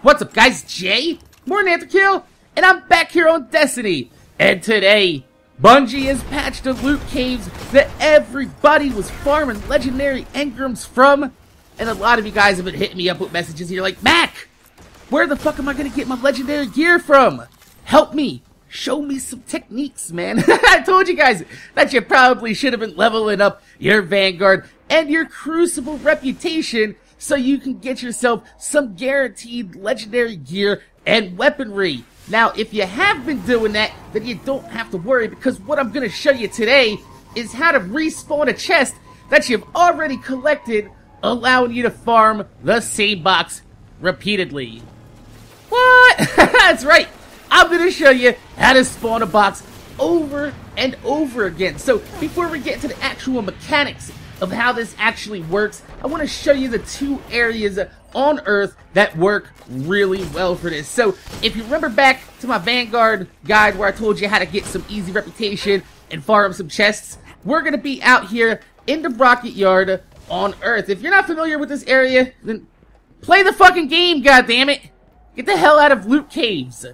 What's up, guys? Jay, MorninAfterKill, and I'm back here on Destiny. And today, Bungie has patched the loot caves that everybody was farming legendary engrams from. And a lot of you guys have been hitting me up with messages here like, Mac, where the fuck am I going to get my legendary gear from? Help me. Show me some techniques, man. I told you guys that you probably should have been leveling up your Vanguard and your Crucible reputation so you can get yourself some guaranteed legendary gear and weaponry. Now, if you have been doing that, then you don't have to worry, because what I'm going to show you today is how to respawn a chest that you've already collected, allowing you to farm the same box repeatedly. What? That's right. I'm going to show you how to spawn a box over and over again. So before we get to the actual mechanics of how this actually works, I want to show you the two areas on Earth that work really well for this. So if you remember back to my Vanguard guide where I told you how to get some easy reputation and farm some chests, we're going to be out here in the Rocket Yard on Earth. If you're not familiar with this area, then play the fucking game, goddammit! Get the hell out of loot caves.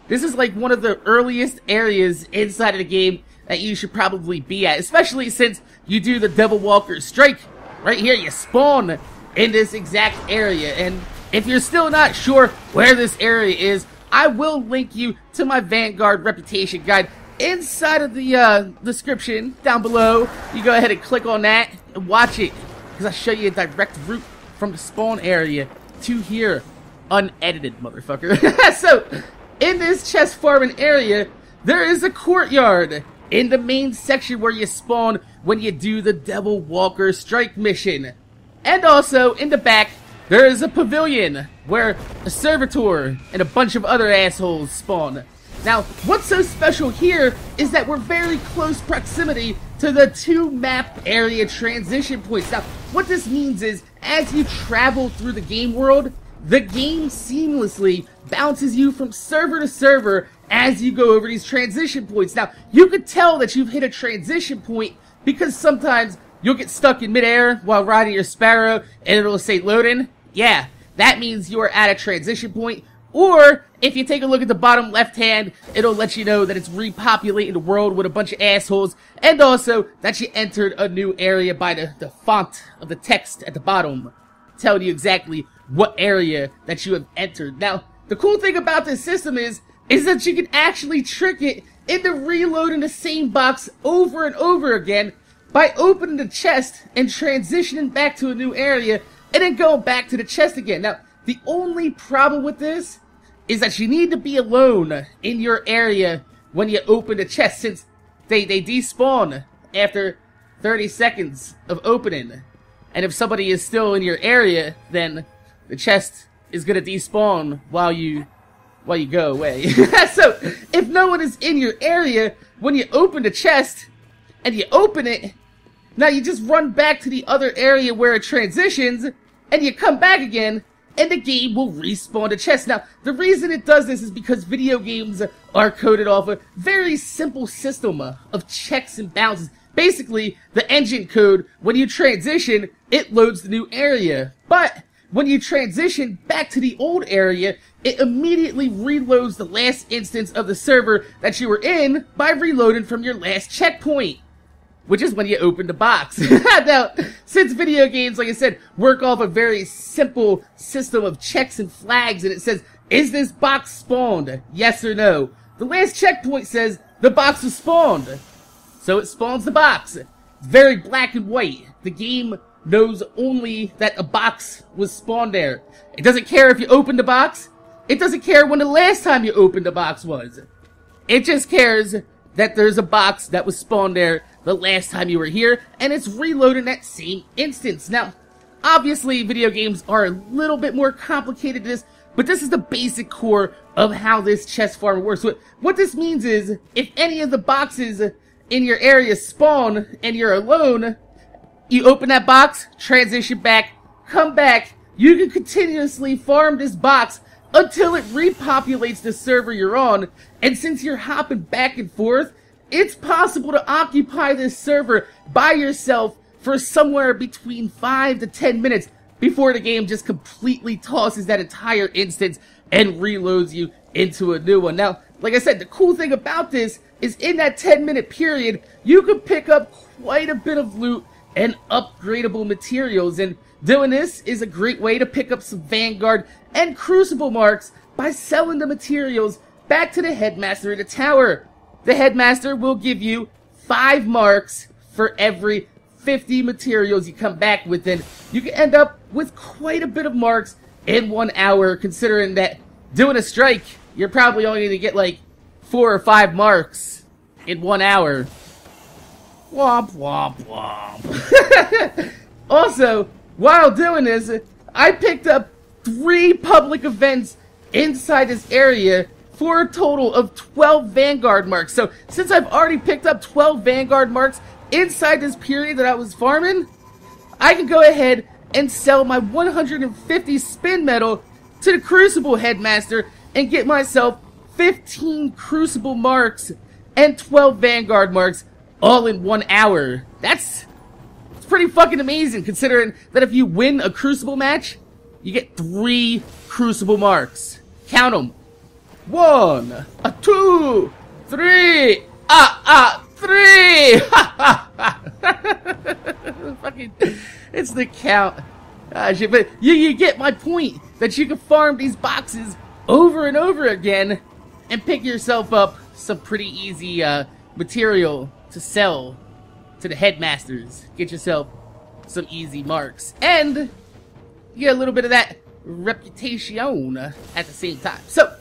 This is like one of the earliest areas inside of the game that you should probably be at, especially since you do the Devil Walker Strike. Right here, you spawn in this exact area, and if you're still not sure where this area is, I will link you to my Vanguard Reputation Guide inside of the description down below. You go ahead and click on that and watch it, because I show you a direct route from the spawn area to here. Unedited, motherfucker. So, in this chest farming area, there is a courtyard in the main section where you spawn when you do the Devil Walker Strike mission. And also, in the back, there is a pavilion where a servitor and a bunch of other assholes spawn. Now, what's so special here is that we're very close proximity to the two map area transition points. Now, what this means is, as you travel through the game world, the game seamlessly bounces you from server to server as you go over these transition points. Now, you could tell that you've hit a transition point because sometimes you'll get stuck in midair while riding your Sparrow and it'll say loading. Yeah, that means you are at a transition point. Or, if you take a look at the bottom left hand, it'll let you know that it's repopulating the world with a bunch of assholes, and also that you entered a new area by the font of the text at the bottom, telling you exactly what area that you have entered. Now, the cool thing about this system is that you can actually trick it into reloading the same box over and over again by opening the chest and transitioning back to a new area and then going back to the chest again. Now, the only problem with this is that you need to be alone in your area when you open the chest, since they despawn after 30 seconds of opening. And if somebody is still in your area, then the chest is gonna despawn while you go away. So, if no one is in your area when you open the chest and you open it, now you just run back to the other area where it transitions and you come back again, and the game will respawn the chest. Now, the reason it does this is because video games are coded off a very simple system of checks and balances. Basically, the engine code, when you transition, it loads the new area. But when you transition back to the old area, it immediately reloads the last instance of the server that you were in by reloading from your last checkpoint, which is when you open the box. Now, since video games, like I said, work off a very simple system of checks and flags, and it says, is this box spawned? Yes or no? The last checkpoint says the box was spawned, so it spawns the box. It's very black and white. The game knows only that a box was spawned there. It doesn't care if you opened the box. It doesn't care when the last time you opened the box was. It just cares that there's a box that was spawned there the last time you were here, and it's reloading that same instance. Now, obviously, video games are a little bit more complicated than this, but this is the basic core of how this chest farm works. What this means is, if any of the boxes in your area spawn and you're alone, you open that box, transition back, come back, you can continuously farm this box until it repopulates the server you're on, and since you're hopping back and forth, it's possible to occupy this server by yourself for somewhere between 5 to 10 minutes before the game just completely tosses that entire instance and reloads you into a new one. Now, like I said, the cool thing about this is in that 10-minute period, you can pick up quite a bit of loot and upgradable materials, and doing this is a great way to pick up some Vanguard and Crucible marks by selling the materials back to the headmaster of the tower. The headmaster will give you 5 marks for every 50 materials you come back with, and you can end up with quite a bit of marks in 1 hour, considering that doing a strike, you're probably only going to get like 4 or 5 marks in 1 hour. Womp, womp, womp. Also, while doing this, I picked up 3 public events inside this area for a total of 12 Vanguard marks. So, since I've already picked up 12 Vanguard marks inside this period that I was farming, I can go ahead and sell my 150 spin metal to the Crucible headmaster and get myself 15 Crucible marks and 12 Vanguard marks all in 1 hour. It's pretty fucking amazing, considering that if you win a Crucible match, you get 3 Crucible marks. Count them. 1, 2, 3, 3. Fucking, it's the count. But you get my point, that you can farm these boxes over and over again and pick yourself up some pretty easy material to sell to the headmasters. Get yourself some easy marks. And you get a little bit of that reputation at the same time. So,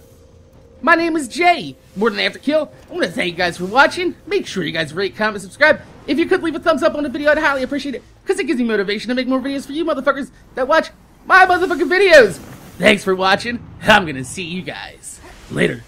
my name is Jay, MorninAfterKill. I want to thank you guys for watching. Make sure you guys rate, comment, subscribe. If you could leave a thumbs up on the video, I'd highly appreciate it, because it gives me motivation to make more videos for you motherfuckers that watch my motherfucking videos. Thanks for watching. I'm gonna see you guys later.